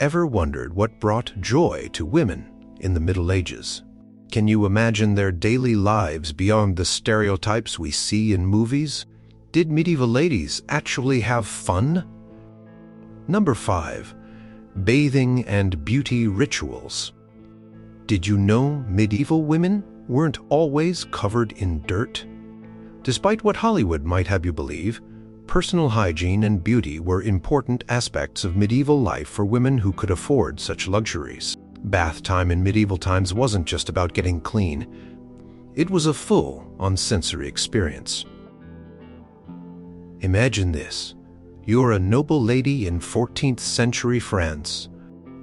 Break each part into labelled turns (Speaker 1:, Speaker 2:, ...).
Speaker 1: Ever wondered what brought joy to women in the Middle Ages? Can you imagine their daily lives beyond the stereotypes we see in movies? Did medieval ladies actually have fun? Number 5. Bathing and beauty rituals. Did you know medieval women weren't always covered in dirt? Despite what Hollywood might have you believe, personal hygiene and beauty were important aspects of medieval life for women who could afford such luxuries. Bath time in medieval times wasn't just about getting clean. It was a full-on sensory experience. Imagine this. You're a noble lady in 14th century France.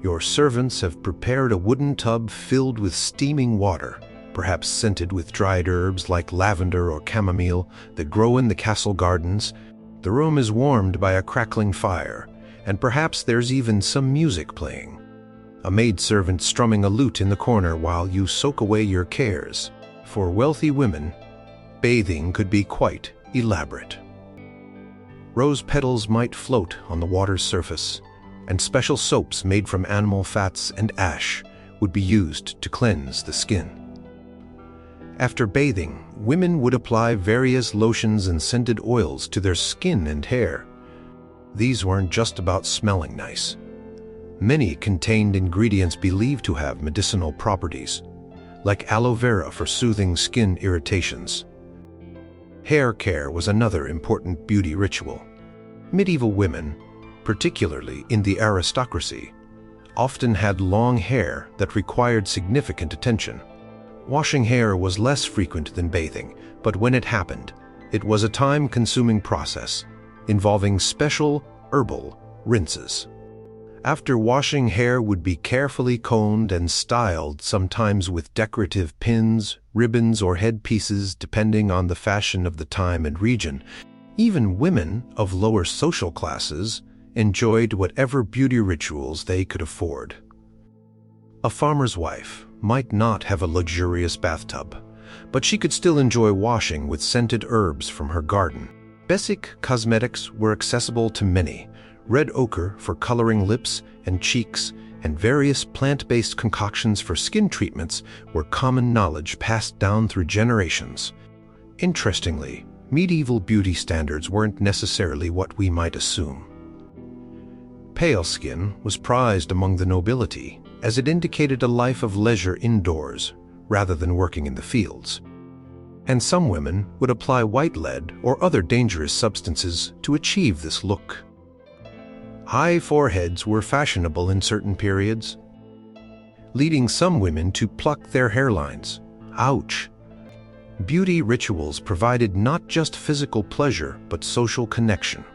Speaker 1: Your servants have prepared a wooden tub filled with steaming water, perhaps scented with dried herbs like lavender or chamomile that grow in the castle gardens. The room is warmed by a crackling fire, and perhaps there's even some music playing. A maidservant strumming a lute in the corner while you soak away your cares. For wealthy women, bathing could be quite elaborate. Rose petals might float on the water's surface, and special soaps made from animal fats and ash would be used to cleanse the skin. After bathing, women would apply various lotions and scented oils to their skin and hair. These weren't just about smelling nice. Many contained ingredients believed to have medicinal properties, like aloe vera for soothing skin irritations. Hair care was another important beauty ritual. Medieval women, particularly in the aristocracy, often had long hair that required significant attention. Washing hair was less frequent than bathing, but when it happened, it was a time-consuming process involving special herbal rinses. After washing, hair would be carefully combed and styled, sometimes with decorative pins, ribbons, or headpieces, depending on the fashion of the time and region. Even women of lower social classes enjoyed whatever beauty rituals they could afford. A farmer's wife might not have a luxurious bathtub, but she could still enjoy washing with scented herbs from her garden. Basic cosmetics were accessible to many. Red ochre for coloring lips and cheeks, and various plant-based concoctions for skin treatments were common knowledge passed down through generations. Interestingly, medieval beauty standards weren't necessarily what we might assume. Pale skin was prized among the nobility, as it indicated a life of leisure indoors rather than working in the fields. And some women would apply white lead or other dangerous substances to achieve this look. High foreheads were fashionable in certain periods, leading some women to pluck their hairlines. Ouch! Beauty rituals provided not just physical pleasure, but social connection.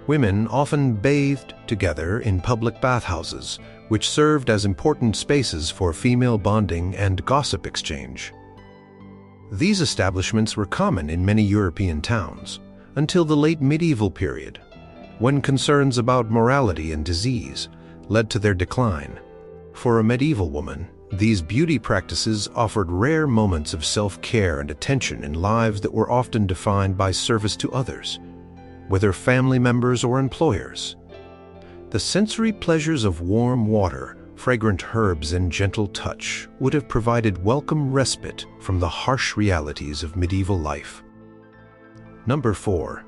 Speaker 1: Women often bathed together in public bathhouses, which served as important spaces for female bonding and gossip exchange. These establishments were common in many European towns until the late medieval period, when concerns about morality and disease led to their decline. For a medieval woman, these beauty practices offered rare moments of self-care and attention in lives that were often defined by service to others, whether family members or employers. The sensory pleasures of warm water, fragrant herbs, and gentle touch would have provided welcome respite from the harsh realities of medieval life. Number 4.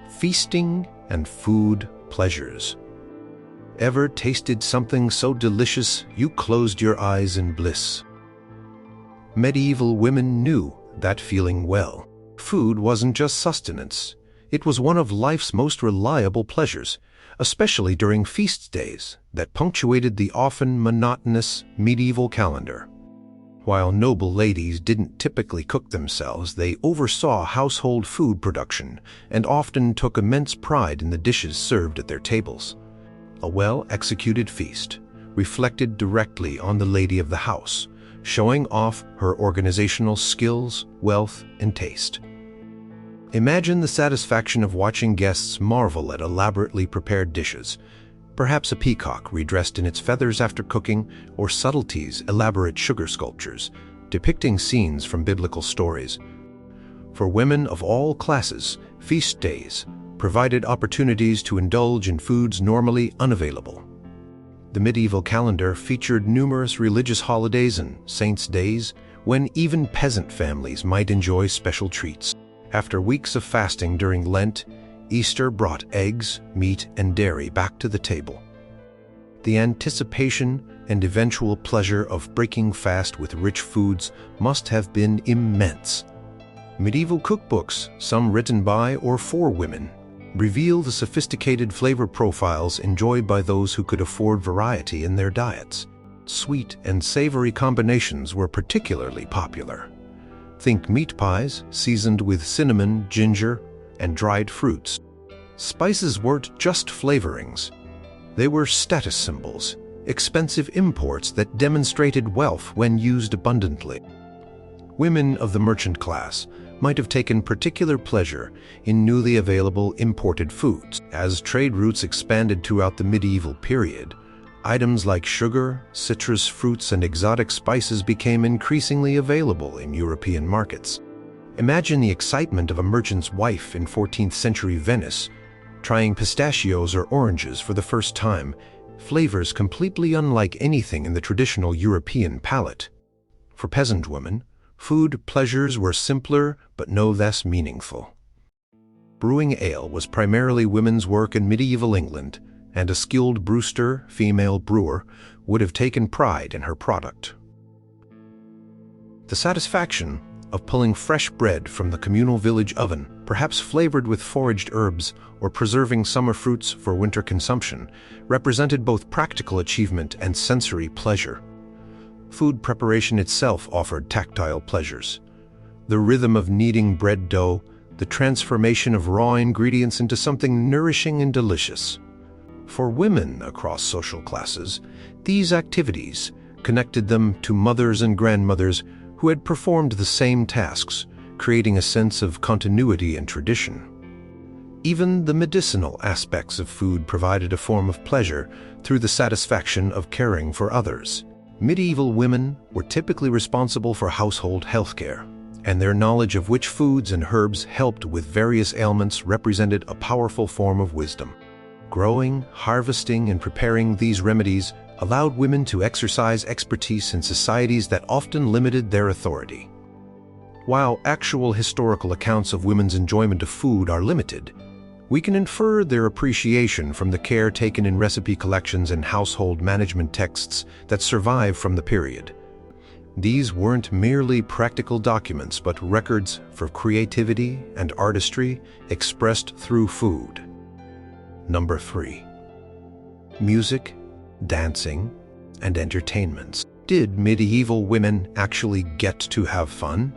Speaker 1: Feasting and food pleasures. Ever tasted something so delicious you closed your eyes in bliss? Medieval women knew that feeling well. Food wasn't just sustenance. It was one of life's most reliable pleasures, especially during feast days that punctuated the often monotonous medieval calendar. While noble ladies didn't typically cook themselves, they oversaw household food production and often took immense pride in the dishes served at their tables. A well-executed feast reflected directly on the lady of the house, showing off her organizational skills, wealth, and taste. Imagine the satisfaction of watching guests marvel at elaborately prepared dishes, perhaps a peacock redressed in its feathers after cooking, or subtleties, elaborate sugar sculptures, depicting scenes from biblical stories. For women of all classes, feast days provided opportunities to indulge in foods normally unavailable. The medieval calendar featured numerous religious holidays and saints' days when even peasant families might enjoy special treats. After weeks of fasting during Lent, Easter brought eggs, meat, and dairy back to the table. The anticipation and eventual pleasure of breaking fast with rich foods must have been immense. Medieval cookbooks, some written by or for women, reveal the sophisticated flavor profiles enjoyed by those who could afford variety in their diets. Sweet and savory combinations were particularly popular. Think meat pies seasoned with cinnamon, ginger, and dried fruits. Spices weren't just flavorings. They were status symbols, expensive imports that demonstrated wealth when used abundantly. Women of the merchant class might have taken particular pleasure in newly available imported foods. As trade routes expanded throughout the medieval period, items like sugar, citrus fruits, and exotic spices became increasingly available in European markets. Imagine the excitement of a merchant's wife in 14th century Venice, trying pistachios or oranges for the first time, flavors completely unlike anything in the traditional European palate. For peasant women, food pleasures were simpler but no less meaningful. Brewing ale was primarily women's work in medieval England, and a skilled brewster, female brewer, would have taken pride in her product. The satisfaction of pulling fresh bread from the communal village oven, perhaps flavored with foraged herbs or preserving summer fruits for winter consumption, represented both practical achievement and sensory pleasure. Food preparation itself offered tactile pleasures. The rhythm of kneading bread dough, the transformation of raw ingredients into something nourishing and delicious. For women across social classes, these activities connected them to mothers and grandmothers who had performed the same tasks, creating a sense of continuity and tradition. Even the medicinal aspects of food provided a form of pleasure through the satisfaction of caring for others. Medieval women were typically responsible for household healthcare, and their knowledge of which foods and herbs helped with various ailments represented a powerful form of wisdom. Growing, harvesting, and preparing these remedies allowed women to exercise expertise in societies that often limited their authority. While actual historical accounts of women's enjoyment of food are limited, we can infer their appreciation from the care taken in recipe collections and household management texts that survive from the period. These weren't merely practical documents, but records for creativity and artistry expressed through food. Number 3. Music, dancing, and entertainments. Did medieval women actually get to have fun?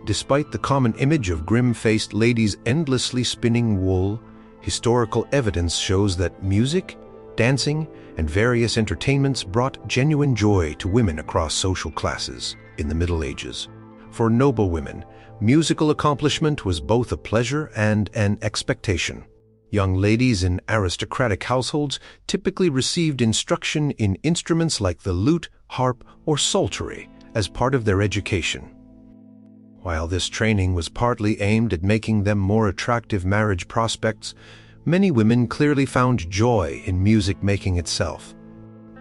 Speaker 1: Despite the common image of grim-faced ladies endlessly spinning wool, historical evidence shows that music, dancing, and various entertainments brought genuine joy to women across social classes in the Middle Ages. For noble women, musical accomplishment was both a pleasure and an expectation. Young ladies in aristocratic households typically received instruction in instruments like the lute, harp, or psaltery as part of their education. While this training was partly aimed at making them more attractive marriage prospects, many women clearly found joy in music making itself.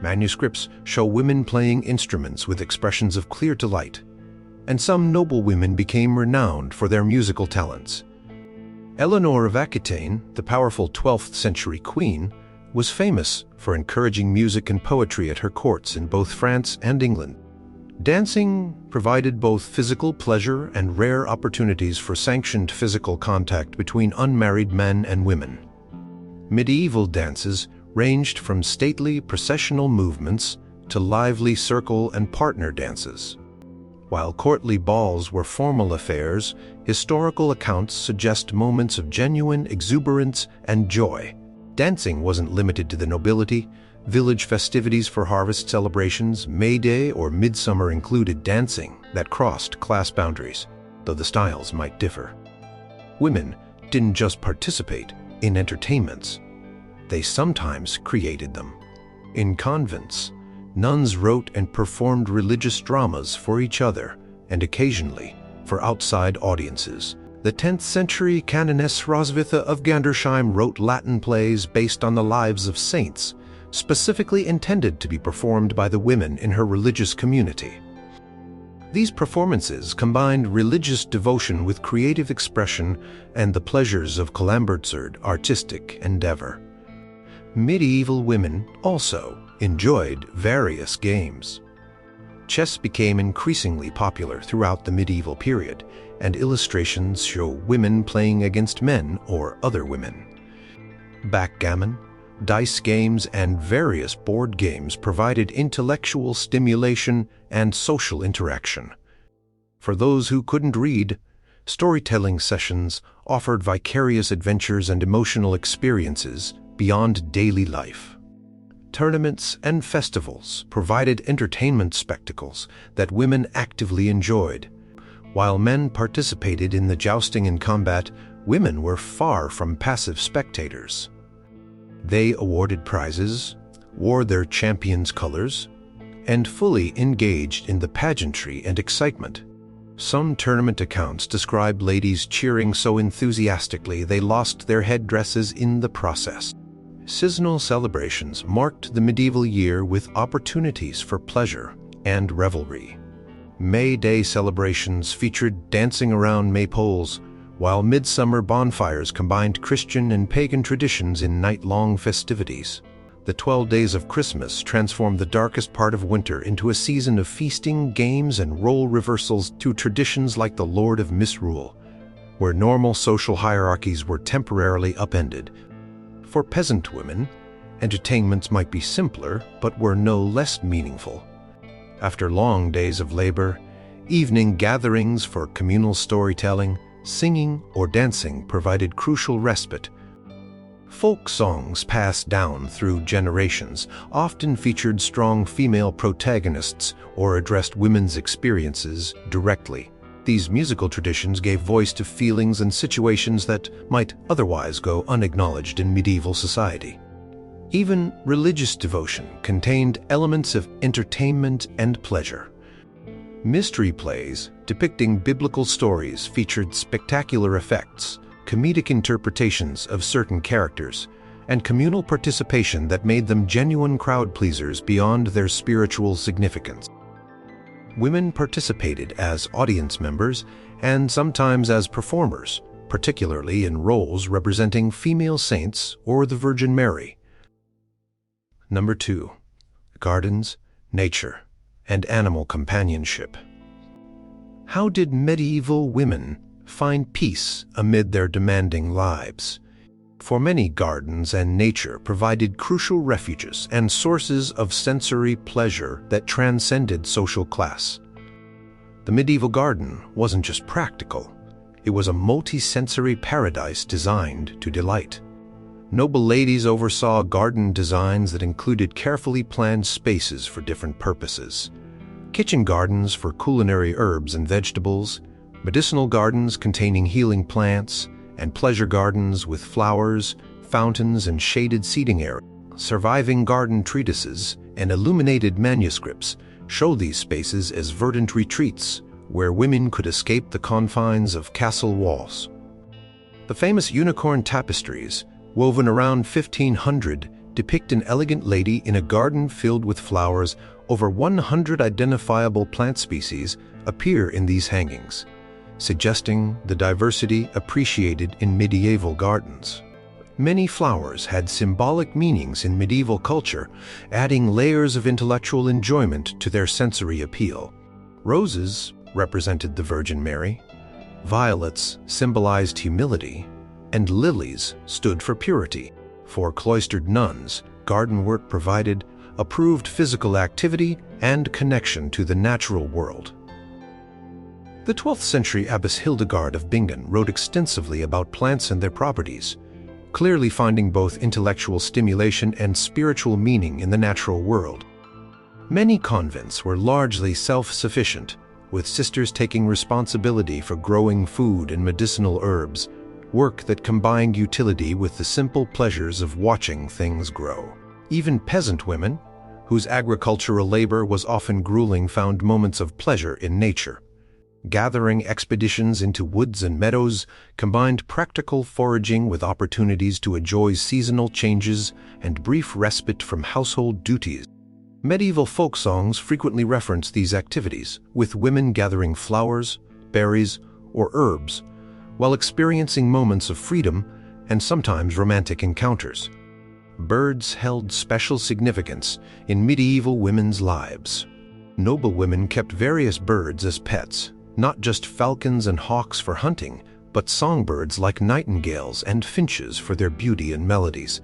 Speaker 1: Manuscripts show women playing instruments with expressions of clear delight, and some noble women became renowned for their musical talents. Eleanor of Aquitaine, the powerful 12th century queen, was famous for encouraging music and poetry at her courts in both France and England. Dancing provided both physical pleasure and rare opportunities for sanctioned physical contact between unmarried men and women. Medieval dances ranged from stately processional movements to lively circle and partner dances. While courtly balls were formal affairs, historical accounts suggest moments of genuine exuberance and joy. Dancing wasn't limited to the nobility. Village festivities for harvest celebrations, May Day, or Midsummer included dancing that crossed class boundaries, though the styles might differ. Women didn't just participate in entertainments, they sometimes created them. In convents, nuns wrote and performed religious dramas for each other and occasionally for outside audiences. The 10th century canoness Roswitha of Gandersheim wrote Latin plays based on the lives of saints, specifically intended to be performed by the women in her religious community. These performances combined religious devotion with creative expression and the pleasures of Kalambertsered artistic endeavor. Medieval women also enjoyed various games. Chess became increasingly popular throughout the medieval period, and illustrations show women playing against men or other women. Backgammon, dice games, and various board games provided intellectual stimulation and social interaction. For those who couldn't read, storytelling sessions offered vicarious adventures and emotional experiences beyond daily life. Tournaments and festivals provided entertainment spectacles that women actively enjoyed. While men participated in the jousting and combat, women were far from passive spectators. They awarded prizes, wore their champion's colors, and fully engaged in the pageantry and excitement. Some tournament accounts describe ladies cheering so enthusiastically they lost their headdresses in the process. Seasonal celebrations marked the medieval year with opportunities for pleasure and revelry. May Day celebrations featured dancing around maypoles, while midsummer bonfires combined Christian and pagan traditions in night-long festivities. The 12 days of Christmas transformed the darkest part of winter into a season of feasting, games, and role reversals to traditions like the Lord of Misrule, where normal social hierarchies were temporarily upended. For peasant women, entertainments might be simpler, but were no less meaningful. After long days of labor, evening gatherings for communal storytelling, singing, or dancing provided crucial respite. Folk songs passed down through generations often featured strong female protagonists or addressed women's experiences directly. These musical traditions gave voice to feelings and situations that might otherwise go unacknowledged in medieval society. Even religious devotion contained elements of entertainment and pleasure. Mystery plays depicting biblical stories featured spectacular effects, comedic interpretations of certain characters, and communal participation that made them genuine crowd pleasers beyond their spiritual significance. Women participated as audience members and sometimes as performers, particularly in roles representing female saints or the Virgin Mary. Number 2. Gardens, nature, and animal companionship. How did medieval women find peace amid their demanding lives? For many, gardens and nature provided crucial refuges and sources of sensory pleasure that transcended social class. The medieval garden wasn't just practical, it was a multi-sensory paradise designed to delight. Noble ladies oversaw garden designs that included carefully planned spaces for different purposes. Kitchen gardens for culinary herbs and vegetables, medicinal gardens containing healing plants, and pleasure gardens with flowers, fountains, and shaded seating areas. Surviving garden treatises and illuminated manuscripts show these spaces as verdant retreats where women could escape the confines of castle walls. The famous unicorn tapestries, woven around 1500, depict an elegant lady in a garden filled with flowers. Over 100 identifiable plant species appear in these hangings, suggesting the diversity appreciated in medieval gardens. Many flowers had symbolic meanings in medieval culture, adding layers of intellectual enjoyment to their sensory appeal. Roses represented the Virgin Mary, violets symbolized humility, and lilies stood for purity. For cloistered nuns, garden work provided approved physical activity and connection to the natural world. The 12th century Abbess Hildegard of Bingen wrote extensively about plants and their properties, clearly finding both intellectual stimulation and spiritual meaning in the natural world. Many convents were largely self-sufficient, with sisters taking responsibility for growing food and medicinal herbs, work that combined utility with the simple pleasures of watching things grow. Even peasant women, whose agricultural labor was often grueling, found moments of pleasure in nature. Gathering expeditions into woods and meadows combined practical foraging with opportunities to enjoy seasonal changes and brief respite from household duties. Medieval folk songs frequently reference these activities, with women gathering flowers, berries, or herbs, while experiencing moments of freedom and sometimes romantic encounters. Birds held special significance in medieval women's lives. Noble women kept various birds as pets, not just falcons and hawks for hunting, but songbirds like nightingales and finches for their beauty and melodies.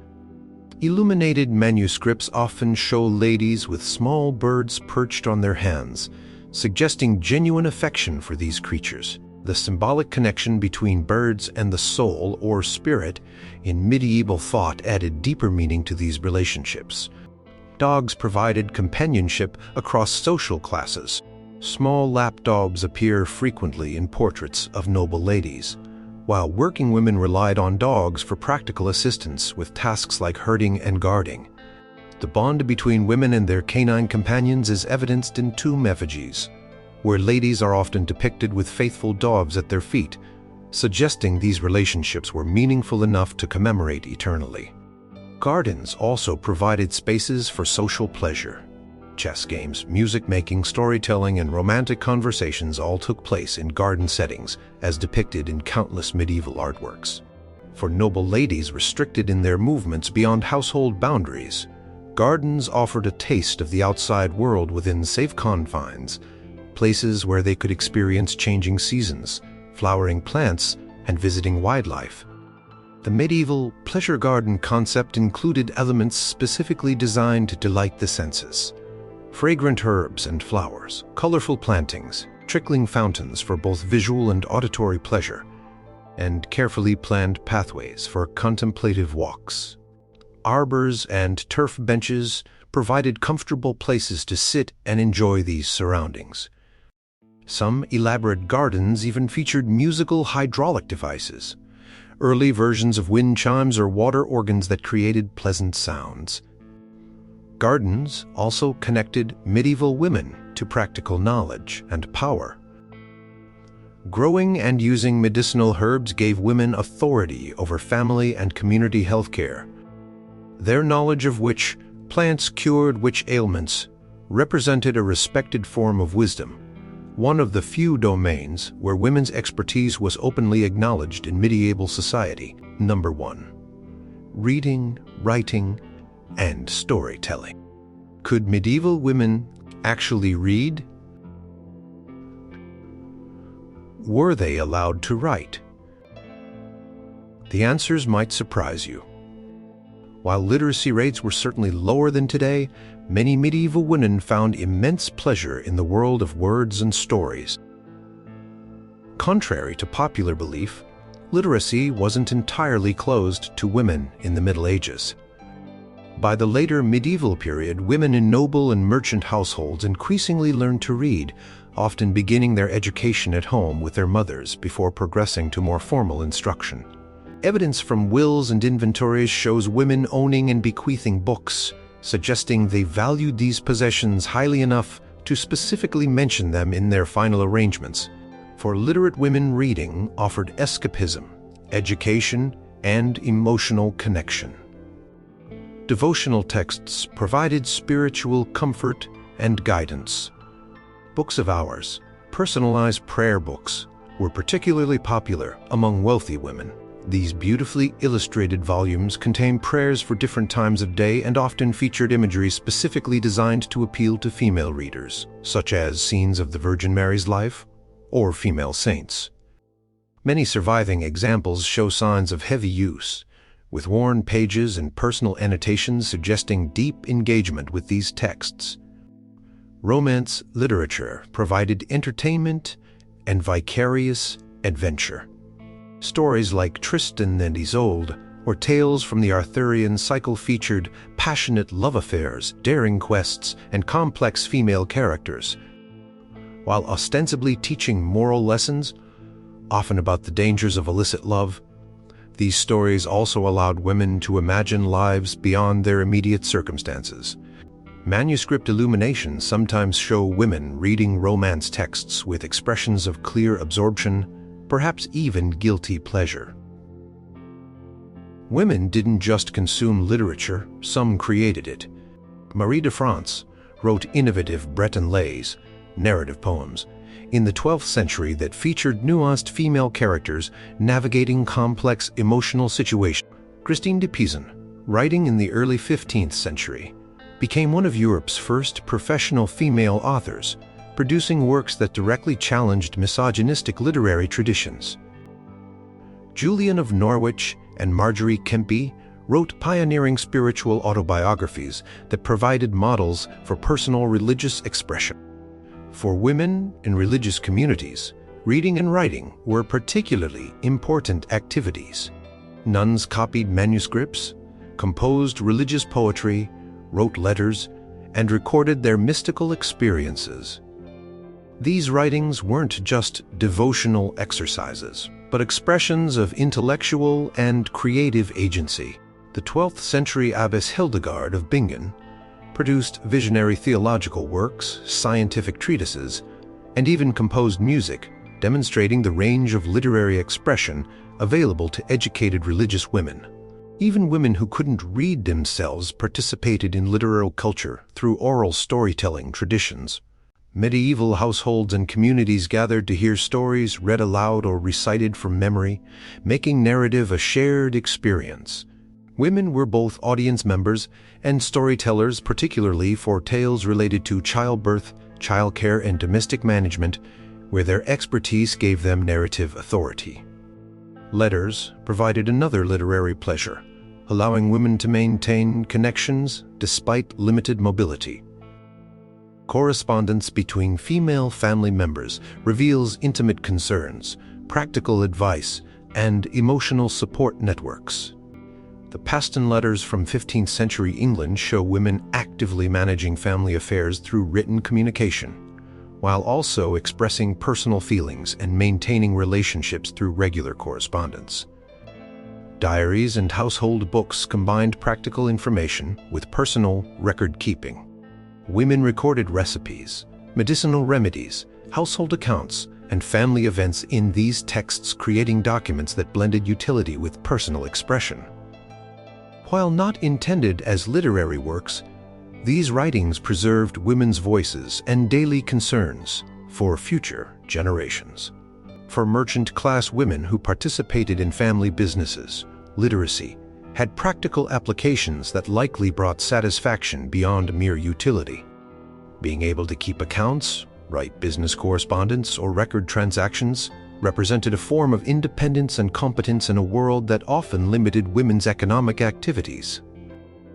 Speaker 1: Illuminated manuscripts often show ladies with small birds perched on their hands, suggesting genuine affection for these creatures. The symbolic connection between birds and the soul or spirit in medieval thought added deeper meaning to these relationships. Dogs provided companionship across social classes. Small lapdogs appear frequently in portraits of noble ladies, while working women relied on dogs for practical assistance with tasks like herding and guarding. The bond between women and their canine companions is evidenced in tomb effigies, where ladies are often depicted with faithful dogs at their feet, suggesting these relationships were meaningful enough to commemorate eternally. Gardens also provided spaces for social pleasure. Chess games, music-making, storytelling, and romantic conversations all took place in garden settings, as depicted in countless medieval artworks. For noble ladies restricted in their movements beyond household boundaries, gardens offered a taste of the outside world within safe confines, places where they could experience changing seasons, flowering plants, and visiting wildlife. The medieval pleasure garden concept included elements specifically designed to delight the senses. Fragrant herbs and flowers, colorful plantings, trickling fountains for both visual and auditory pleasure, and carefully planned pathways for contemplative walks. Arbors and turf benches provided comfortable places to sit and enjoy these surroundings. Some elaborate gardens even featured musical hydraulic devices, early versions of wind chimes or water organs that created pleasant sounds. Gardens also connected medieval women to practical knowledge and power. Growing and using medicinal herbs gave women authority over family and community health care. Their knowledge of which plants cured which ailments represented a respected form of wisdom, one of the few domains where women's expertise was openly acknowledged in medieval society. Number 1. Reading, writing, and storytelling. Could medieval women actually read? Were they allowed to write? The answers might surprise you. While literacy rates were certainly lower than today, many medieval women found immense pleasure in the world of words and stories. Contrary to popular belief, literacy wasn't entirely closed to women in the Middle Ages. By the later medieval period, women in noble and merchant households increasingly learned to read, often beginning their education at home with their mothers before progressing to more formal instruction. Evidence from wills and inventories shows women owning and bequeathing books, suggesting they valued these possessions highly enough to specifically mention them in their final arrangements. For literate women, reading offered escapism, education, and emotional connection. Devotional texts provided spiritual comfort and guidance. Books of hours, personalized prayer books, were particularly popular among wealthy women. These beautifully illustrated volumes contain prayers for different times of day and often featured imagery specifically designed to appeal to female readers, such as scenes of the Virgin Mary's life or female saints. Many surviving examples show signs of heavy use, with worn pages and personal annotations suggesting deep engagement with these texts. Romance literature provided entertainment and vicarious adventure. Stories like Tristan and Isolde or tales from the Arthurian cycle featured passionate love affairs, daring quests, and complex female characters. While ostensibly teaching moral lessons, often about the dangers of illicit love, these stories also allowed women to imagine lives beyond their immediate circumstances. Manuscript illuminations sometimes show women reading romance texts with expressions of clear absorption, perhaps even guilty pleasure. Women didn't just consume literature, some created it. Marie de France wrote innovative Breton lays, narrative poems, in the 12th century that featured nuanced female characters navigating complex emotional situations. Christine de Pizan, writing in the early 15th century, became one of Europe's first professional female authors, producing works that directly challenged misogynistic literary traditions. Julian of Norwich and Marjorie Kempe wrote pioneering spiritual autobiographies that provided models for personal religious expression. For women in religious communities, reading and writing were particularly important activities. Nuns copied manuscripts, composed religious poetry, wrote letters, and recorded their mystical experiences. These writings weren't just devotional exercises, but expressions of intellectual and creative agency. The 12th century abbess Hildegard of Bingen produced visionary theological works, scientific treatises, and even composed music, demonstrating the range of literary expression available to educated religious women. Even women who couldn't read themselves participated in literary culture through oral storytelling traditions. Medieval households and communities gathered to hear stories read aloud or recited from memory, making narrative a shared experience. Women were both audience members and storytellers, particularly for tales related to childbirth, childcare, and domestic management, where their expertise gave them narrative authority. Letters provided another literary pleasure, allowing women to maintain connections despite limited mobility. Correspondence between female family members reveals intimate concerns, practical advice, and emotional support networks. The Paston letters from 15th century England show women actively managing family affairs through written communication, while also expressing personal feelings and maintaining relationships through regular correspondence. Diaries and household books combined practical information with personal record-keeping. Women recorded recipes, medicinal remedies, household accounts, and family events in these texts, creating documents that blended utility with personal expression. While not intended as literary works, these writings preserved women's voices and daily concerns for future generations. For merchant-class women who participated in family businesses, literacy had practical applications that likely brought satisfaction beyond mere utility. Being able to keep accounts, write business correspondence, or record transactions represented a form of independence and competence in a world that often limited women's economic activities.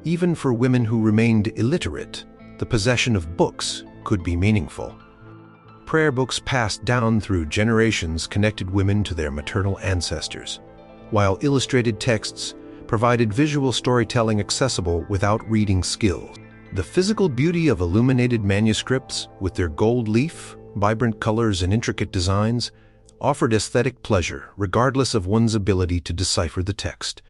Speaker 1: Even for women who remained illiterate, the possession of books could be meaningful. Prayer books passed down through generations connected women to their maternal ancestors, while illustrated texts provided visual storytelling accessible without reading skills. The physical beauty of illuminated manuscripts, with their gold leaf, vibrant colors, and intricate designs, offered aesthetic pleasure regardless of one's ability to decipher the text.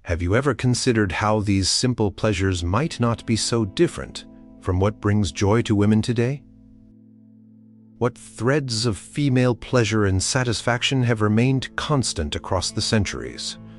Speaker 1: Have you ever considered how these simple pleasures might not be so different from what brings joy to women today? What threads of female pleasure and satisfaction have remained constant across the centuries?